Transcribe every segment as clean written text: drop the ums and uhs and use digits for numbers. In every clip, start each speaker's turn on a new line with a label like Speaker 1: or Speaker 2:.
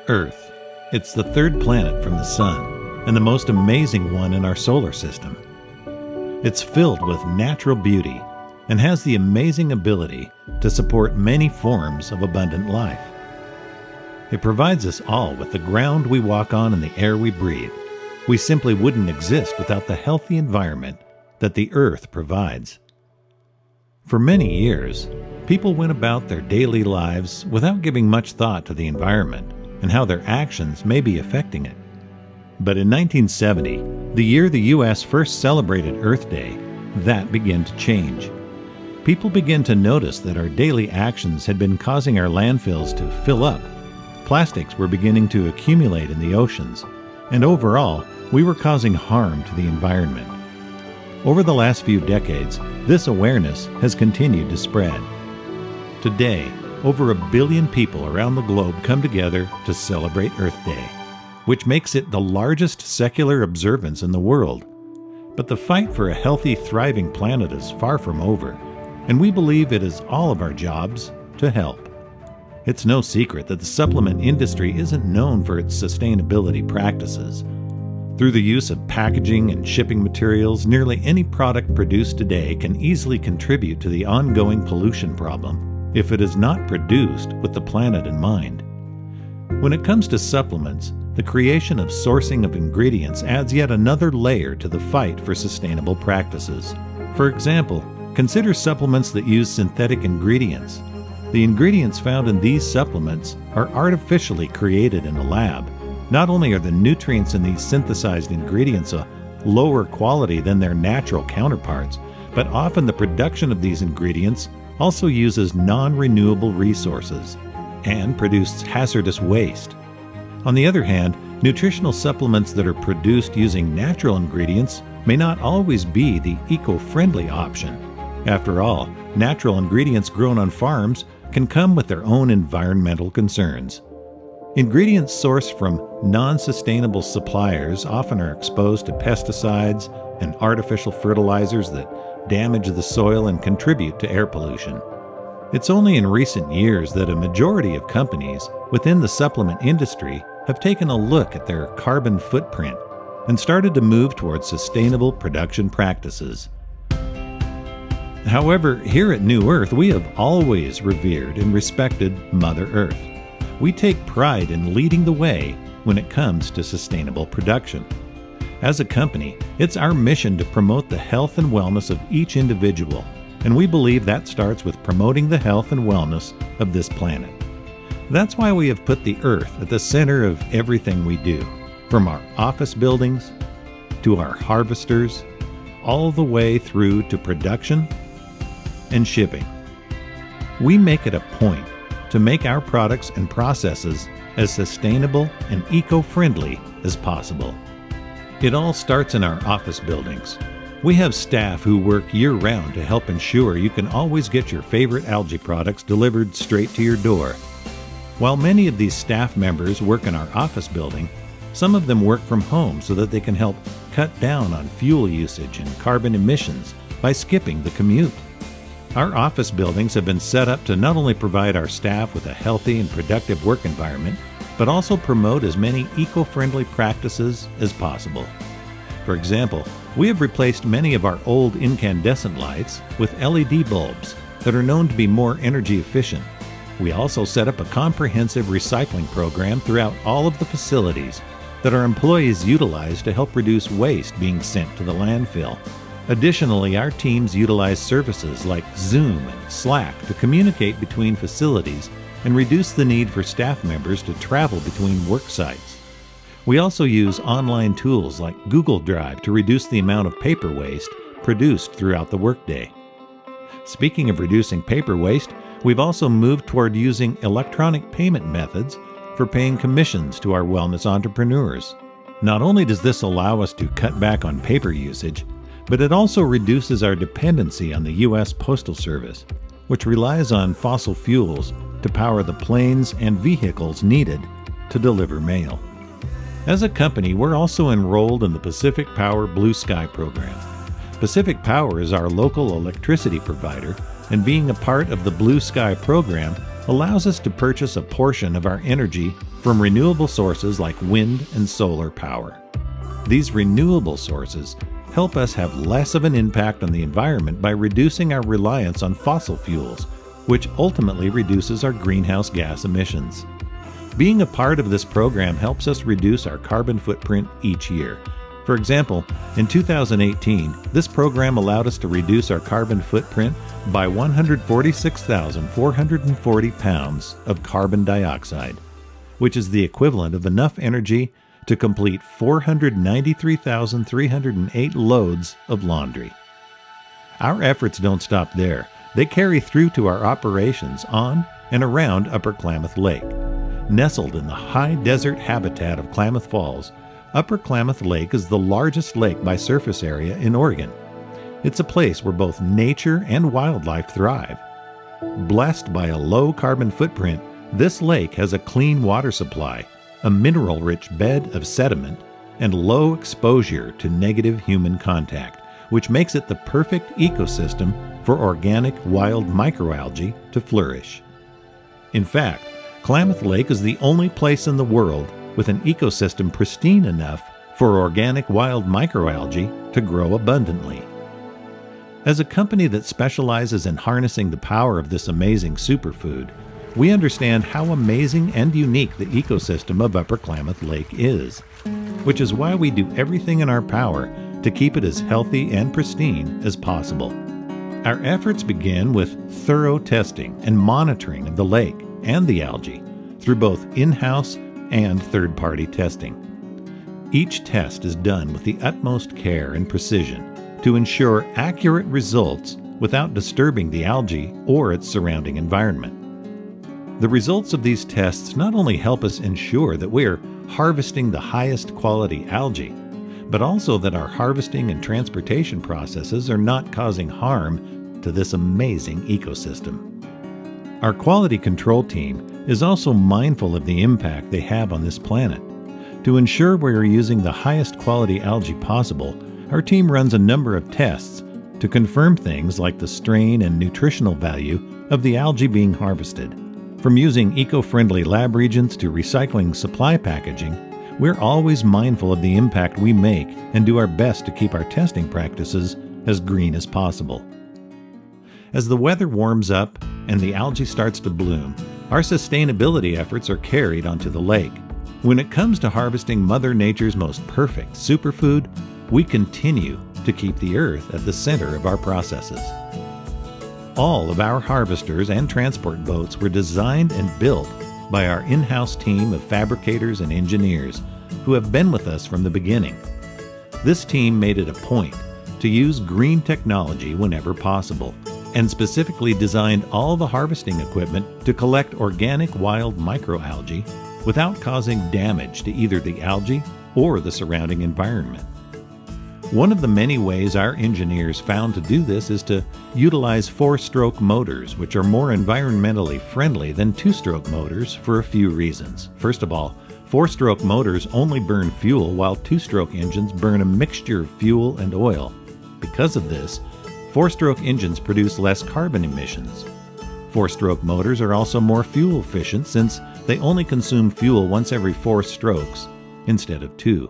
Speaker 1: Earth. It's the third planet from the Sun, and the most amazing one in our solar system. It's filled with natural beauty and has the amazing ability to support many forms of abundant life. It provides us all with the ground we walk on and the air we breathe. We simply wouldn't exist without the healthy environment that the Earth provides. For many years, people went about their daily lives without giving much thought to the environment and how their actions may be affecting it. But in 1970, the year the U.S. first celebrated Earth Day, that began to change. People began to notice that our daily actions had been causing our landfills to fill up. Plastics were beginning to accumulate in the oceans, and overall, we were causing harm to the environment. Over the last few decades, this awareness has continued to spread. Today, over 1 billion people around the globe come together to celebrate Earth Day, which makes it the largest secular observance in the world. But the fight for a healthy, thriving planet is far from over, and we believe it is all of our jobs to help. It's no secret that the supplement industry isn't known for its sustainability practices. Through the use of packaging and shipping materials, nearly any product produced today can easily contribute to the ongoing pollution problem if it is not produced with the planet in mind. When it comes to supplements, the creation of sourcing of ingredients adds yet another layer to the fight for sustainable practices. For example, consider supplements that use synthetic ingredients. The ingredients found in these supplements are artificially created in a lab. Not only are the nutrients in these synthesized ingredients a lower quality than their natural counterparts, but often the production of these ingredients also uses non-renewable resources and produces hazardous waste. On the other hand, nutritional supplements that are produced using natural ingredients may not always be the eco-friendly option. After all, natural ingredients grown on farms can come with their own environmental concerns. Ingredients sourced from non-sustainable suppliers often are exposed to pesticides and artificial fertilizers that damage the soil and contribute to air pollution. It's only in recent years that a majority of companies within the supplement industry have taken a look at their carbon footprint and started to move towards sustainable production practices. However, here at New Earth, we have always revered and respected Mother Earth. We take pride in leading the way when it comes to sustainable production. As a company, it's our mission to promote the health and wellness of each individual, and we believe that starts with promoting the health and wellness of this planet. That's why we have put the Earth at the center of everything we do, from our office buildings to our harvesters, all the way through to production and shipping. We make it a point to make our products and processes as sustainable and eco-friendly as possible. It all starts in our office buildings. We have staff who work year-round to help ensure you can always get your favorite algae products delivered straight to your door. While many of these staff members work in our office building, some of them work from home so that they can help cut down on fuel usage and carbon emissions by skipping the commute. Our office buildings have been set up to not only provide our staff with a healthy and productive work environment, but also promote as many eco-friendly practices as possible. For example, we have replaced many of our old incandescent lights with LED bulbs that are known to be more energy efficient. We also set up a comprehensive recycling program throughout all of the facilities that our employees utilize to help reduce waste being sent to the landfill. Additionally, our teams utilize services like Zoom and Slack to communicate between facilities and reduce the need for staff members to travel between work sites. We also use online tools like Google Drive to reduce the amount of paper waste produced throughout the workday. Speaking of reducing paper waste, we've also moved toward using electronic payment methods for paying commissions to our wellness entrepreneurs. Not only does this allow us to cut back on paper usage, but it also reduces our dependency on the U.S. Postal Service, which relies on fossil fuels to power the planes and vehicles needed to deliver mail. As a company, we're also enrolled in the Pacific Power Blue Sky program. Pacific Power is our local electricity provider, and being a part of the Blue Sky program allows us to purchase a portion of our energy from renewable sources like wind and solar power. These renewable sources help us have less of an impact on the environment by reducing our reliance on fossil fuels, which ultimately reduces our greenhouse gas emissions. Being a part of this program helps us reduce our carbon footprint each year. For example, in 2018, this program allowed us to reduce our carbon footprint by 146,440 pounds of carbon dioxide, which is the equivalent of enough energy to complete 493,308 loads of laundry. Our efforts don't stop there. They carry through to our operations on and around Upper Klamath Lake. Nestled in the high desert habitat of Klamath Falls, Upper Klamath Lake is the largest lake by surface area in Oregon. It's a place where both nature and wildlife thrive. Blessed by a low carbon footprint, this lake has a clean water supply, a mineral-rich bed of sediment, and low exposure to negative human contact, which makes it the perfect ecosystem for organic wild microalgae to flourish. In fact, Klamath Lake is the only place in the world with an ecosystem pristine enough for organic wild microalgae to grow abundantly. As a company that specializes in harnessing the power of this amazing superfood, we understand how amazing and unique the ecosystem of Upper Klamath Lake is, which is why we do everything in our power to keep it as healthy and pristine as possible. Our efforts begin with thorough testing and monitoring of the lake and the algae through both in-house and third-party testing. Each test is done with the utmost care and precision to ensure accurate results without disturbing the algae or its surrounding environment. The results of these tests not only help us ensure that we are harvesting the highest quality algae, but also that our harvesting and transportation processes are not causing harm to this amazing ecosystem. Our quality control team is also mindful of the impact they have on this planet. To ensure we are using the highest quality algae possible, our team runs a number of tests to confirm things like the strain and nutritional value of the algae being harvested. From using eco-friendly lab reagents to recycling supply packaging, we're always mindful of the impact we make and do our best to keep our testing practices as green as possible. As the weather warms up and the algae starts to bloom, our sustainability efforts are carried onto the lake. When it comes to harvesting Mother Nature's most perfect superfood, we continue to keep the earth at the center of our processes. All of our harvesters and transport boats were designed and built by our in-house team of fabricators and engineers who have been with us from the beginning. This team made it a point to use green technology whenever possible, and specifically designed all the harvesting equipment to collect organic wild microalgae without causing damage to either the algae or the surrounding environment. One of the many ways our engineers found to do this is to utilize 4-stroke motors, which are more environmentally friendly than 2-stroke motors for a few reasons. First of all, 4-stroke motors only burn fuel while 2-stroke engines burn a mixture of fuel and oil. Because of this, 4-stroke engines produce less carbon emissions. 4-stroke motors are also more fuel efficient since they only consume fuel once every 4 strokes instead of 2.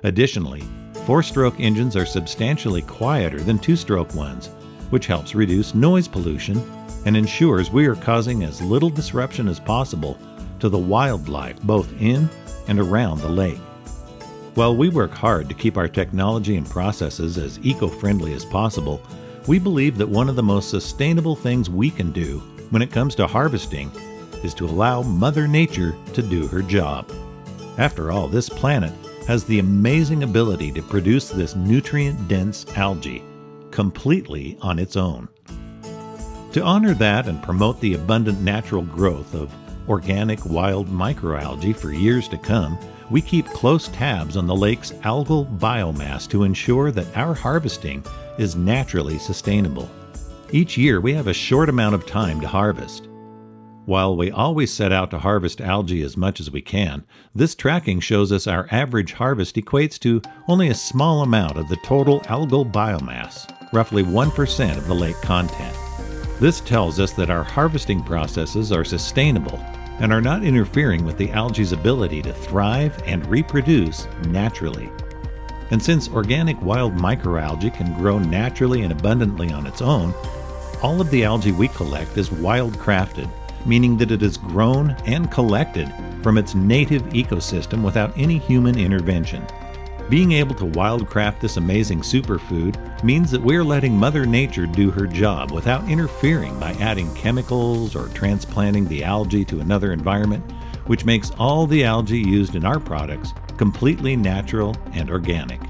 Speaker 1: Additionally, 4-stroke engines are substantially quieter than 2-stroke ones, which helps reduce noise pollution and ensures we are causing as little disruption as possible to the wildlife both in and around the lake. While we work hard to keep our technology and processes as eco-friendly as possible, we believe that one of the most sustainable things we can do when it comes to harvesting is to allow Mother Nature to do her job. After all, this planet has the amazing ability to produce this nutrient-dense algae completely on its own. To honor that and promote the abundant natural growth of organic wild microalgae for years to come, we keep close tabs on the lake's algal biomass to ensure that our harvesting is naturally sustainable. Each year we have a short amount of time to harvest. While we always set out to harvest algae as much as we can, this tracking shows us our average harvest equates to only a small amount of the total algal biomass, roughly 1% of the lake content. This tells us that our harvesting processes are sustainable and are not interfering with the algae's ability to thrive and reproduce naturally. And since organic wild microalgae can grow naturally and abundantly on its own, all of the algae we collect is wild-crafted, meaning that it is grown and collected from its native ecosystem without any human intervention. Being able to wildcraft this amazing superfood means that we are letting Mother Nature do her job without interfering by adding chemicals or transplanting the algae to another environment, which makes all the algae used in our products completely natural and organic.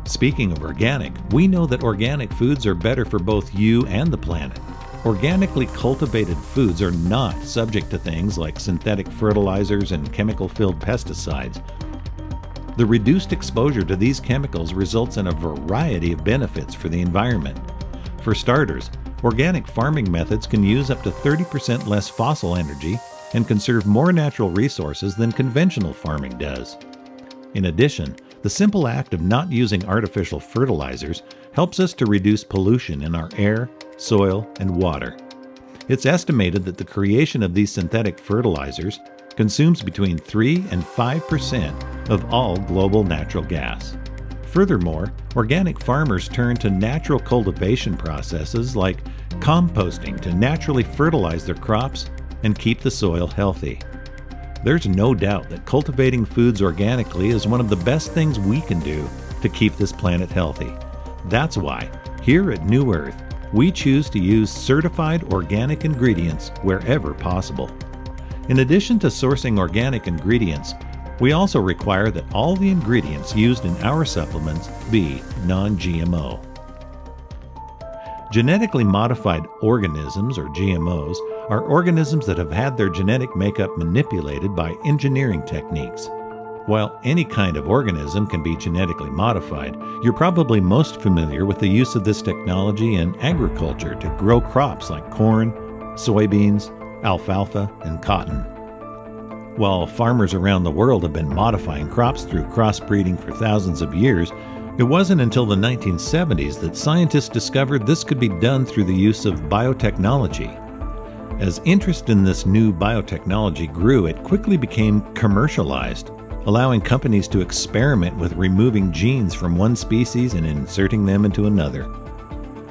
Speaker 1: Speaking of organic, we know that organic foods are better for both you and the planet. Organically cultivated foods are not subject to things like synthetic fertilizers and chemical-filled pesticides. The reduced exposure to these chemicals results in a variety of benefits for the environment. For starters, organic farming methods can use up to 30% less fossil energy and conserve more natural resources than conventional farming does. In addition, the simple act of not using artificial fertilizers helps us to reduce pollution in our air, soil, and water. It's estimated that the creation of these synthetic fertilizers consumes between 3 and 5% of all global natural gas. Furthermore, organic farmers turn to natural cultivation processes like composting to naturally fertilize their crops and keep the soil healthy. There's no doubt that cultivating foods organically is one of the best things we can do to keep this planet healthy. That's why, here at New Earth, we choose to use certified organic ingredients wherever possible. In addition to sourcing organic ingredients, we also require that all the ingredients used in our supplements be non-GMO. Genetically modified organisms, or GMOs, are organisms that have had their genetic makeup manipulated by engineering techniques. While any kind of organism can be genetically modified, you're probably most familiar with the use of this technology in agriculture to grow crops like corn, soybeans, alfalfa, and cotton. While farmers around the world have been modifying crops through crossbreeding for thousands of years, it wasn't until the 1970s that scientists discovered this could be done through the use of biotechnology. As interest in this new biotechnology grew, it quickly became commercialized, allowing companies to experiment with removing genes from one species and inserting them into another.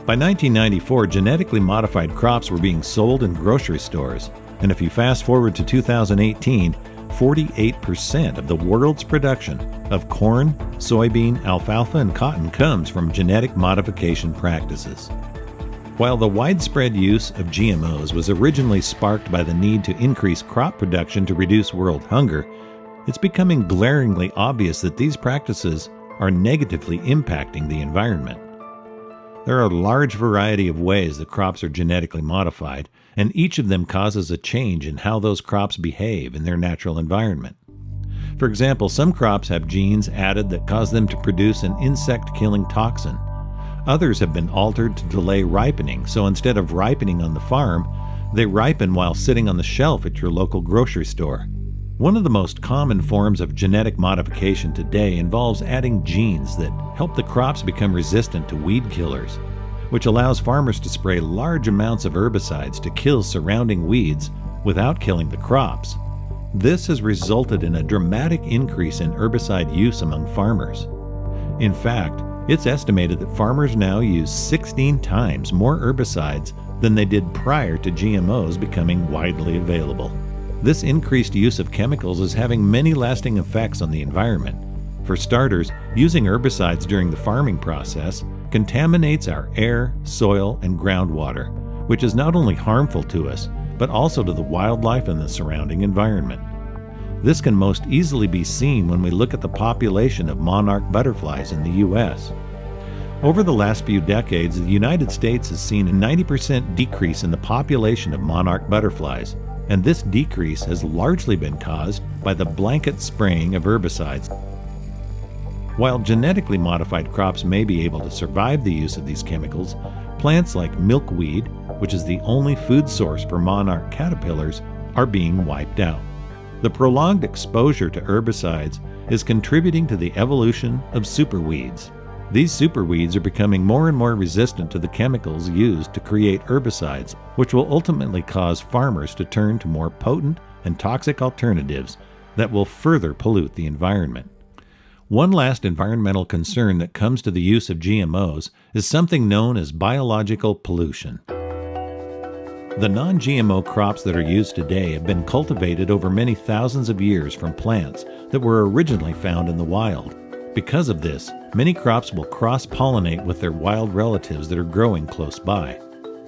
Speaker 1: By 1994, genetically modified crops were being sold in grocery stores, and if you fast forward to 2018, 48% of the world's production of corn, soybean, alfalfa, and cotton comes from genetic modification practices. While the widespread use of GMOs was originally sparked by the need to increase crop production to reduce world hunger, it's becoming glaringly obvious that these practices are negatively impacting the environment. There are a large variety of ways that crops are genetically modified, and each of them causes a change in how those crops behave in their natural environment. For example, some crops have genes added that cause them to produce an insect-killing toxin. Others have been altered to delay ripening, so instead of ripening on the farm, they ripen while sitting on the shelf at your local grocery store. One of the most common forms of genetic modification today involves adding genes that help the crops become resistant to weed killers, which allows farmers to spray large amounts of herbicides to kill surrounding weeds without killing the crops. This has resulted in a dramatic increase in herbicide use among farmers. In fact, it's estimated that farmers now use 16 times more herbicides than they did prior to GMOs becoming widely available. This increased use of chemicals is having many lasting effects on the environment. For starters, using herbicides during the farming process contaminates our air, soil, and groundwater, which is not only harmful to us, but also to the wildlife and the surrounding environment. This can most easily be seen when we look at the population of monarch butterflies in the U.S. Over the last few decades, the United States has seen a 90% decrease in the population of monarch butterflies, and this decrease has largely been caused by the blanket spraying of herbicides. While genetically modified crops may be able to survive the use of these chemicals, plants like milkweed, which is the only food source for monarch caterpillars, are being wiped out. The prolonged exposure to herbicides is contributing to the evolution of superweeds. These superweeds are becoming more and more resistant to the chemicals used to create herbicides, which will ultimately cause farmers to turn to more potent and toxic alternatives that will further pollute the environment. One last environmental concern that comes to the use of GMOs is something known as biological pollution. The non-GMO crops that are used today have been cultivated over many thousands of years from plants that were originally found in the wild. Because of this, many crops will cross-pollinate with their wild relatives that are growing close by.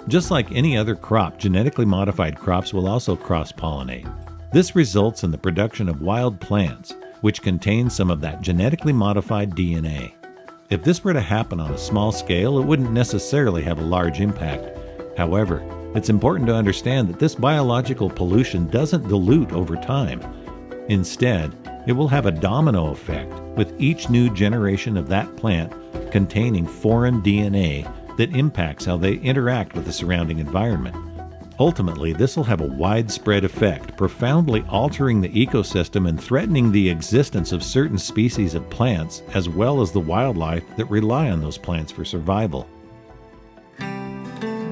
Speaker 1: Just like any other crop, genetically modified crops will also cross-pollinate. This results in the production of wild plants, which contain some of that genetically modified DNA. If this were to happen on a small scale, it wouldn't necessarily have a large impact. However, it's important to understand that this biological pollution doesn't dilute over time. Instead, it will have a domino effect, with each new generation of that plant containing foreign DNA that impacts how they interact with the surrounding environment. Ultimately, this will have a widespread effect, profoundly altering the ecosystem and threatening the existence of certain species of plants as well as the wildlife that rely on those plants for survival.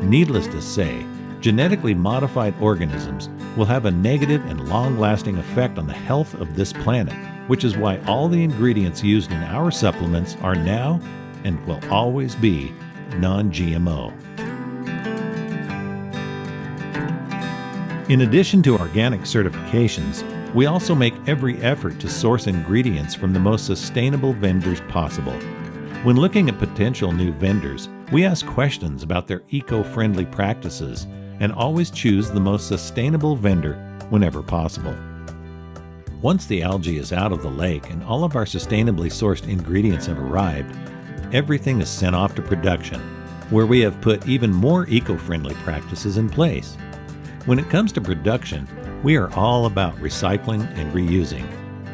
Speaker 1: Needless to say, genetically modified organisms will have a negative and long-lasting effect on the health of this planet, which is why all the ingredients used in our supplements are now and will always be non-GMO. In addition to organic certifications, we also make every effort to source ingredients from the most sustainable vendors possible. When looking at potential new vendors, we ask questions about their eco-friendly practices and always choose the most sustainable vendor whenever possible. Once the algae is out of the lake and all of our sustainably sourced ingredients have arrived, everything is sent off to production, where we have put even more eco-friendly practices in place. When it comes to production, we are all about recycling and reusing.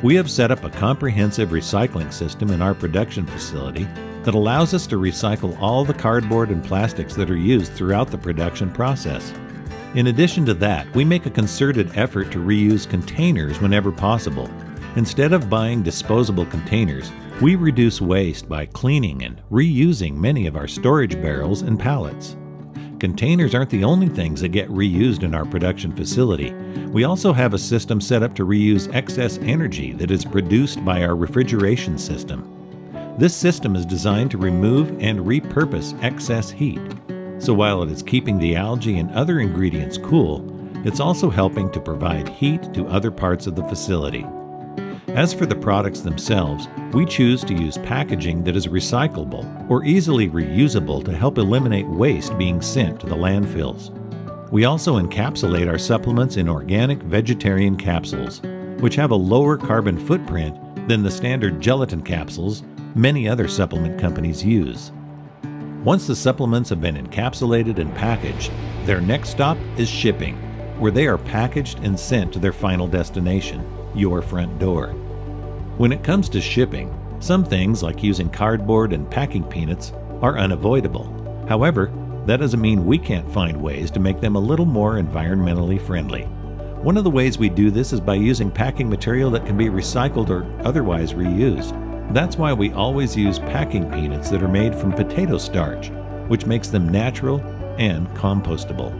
Speaker 1: We have set up a comprehensive recycling system in our production facility that allows us to recycle all the cardboard and plastics that are used throughout the production process. In addition to that, we make a concerted effort to reuse containers whenever possible. Instead of buying disposable containers, we reduce waste by cleaning and reusing many of our storage barrels and pallets. Containers aren't the only things that get reused in our production facility. We also have a system set up to reuse excess energy that is produced by our refrigeration system. This system is designed to remove and repurpose excess heat. So while it is keeping the algae and other ingredients cool, it's also helping to provide heat to other parts of the facility. As for the products themselves, we choose to use packaging that is recyclable or easily reusable to help eliminate waste being sent to the landfills. We also encapsulate our supplements in organic vegetarian capsules, which have a lower carbon footprint than the standard gelatin capsules many other supplement companies use. Once the supplements have been encapsulated and packaged, their next stop is shipping, where they are packaged and sent to their final destination, your front door. When it comes to shipping, some things like using cardboard and packing peanuts are unavoidable. However, that doesn't mean we can't find ways to make them a little more environmentally friendly. One of the ways we do this is by using packing material that can be recycled or otherwise reused. That's why we always use packing peanuts that are made from potato starch, which makes them natural and compostable.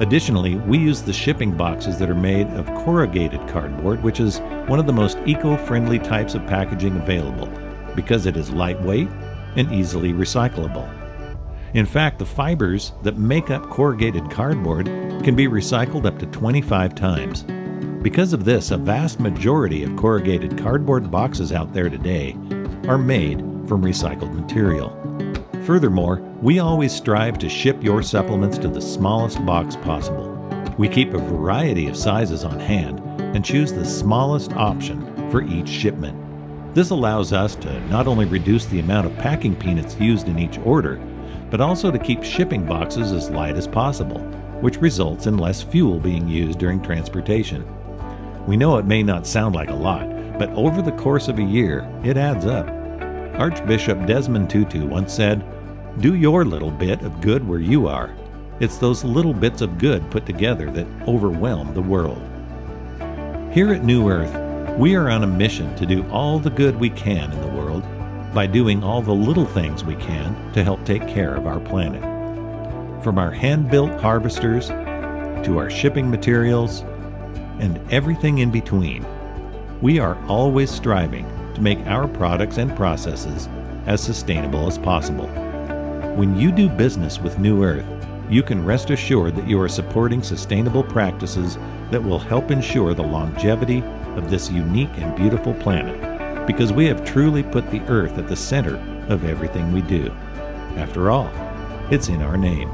Speaker 1: Additionally, we use the shipping boxes that are made of corrugated cardboard, which is one of the most eco-friendly types of packaging available because it is lightweight and easily recyclable. In fact, the fibers that make up corrugated cardboard can be recycled up to 25 times. Because of this, a vast majority of corrugated cardboard boxes out there today are made from recycled material. Furthermore, we always strive to ship your supplements to the smallest box possible. We keep a variety of sizes on hand and choose the smallest option for each shipment. This allows us to not only reduce the amount of packing peanuts used in each order, but also to keep shipping boxes as light as possible, which results in less fuel being used during transportation. We know it may not sound like a lot, but over the course of a year, it adds up. Archbishop Desmond Tutu once said, "Do your little bit of good where you are. It's those little bits of good put together that overwhelm the world." Here at New Earth, we are on a mission to do all the good we can in the world, by doing all the little things we can to help take care of our planet. From our hand-built harvesters to our shipping materials and everything in between, we are always striving to make our products and processes as sustainable as possible. When you do business with New Earth, you can rest assured that you are supporting sustainable practices that will help ensure the longevity of this unique and beautiful planet, because we have truly put the Earth at the center of everything we do. After all, it's in our name.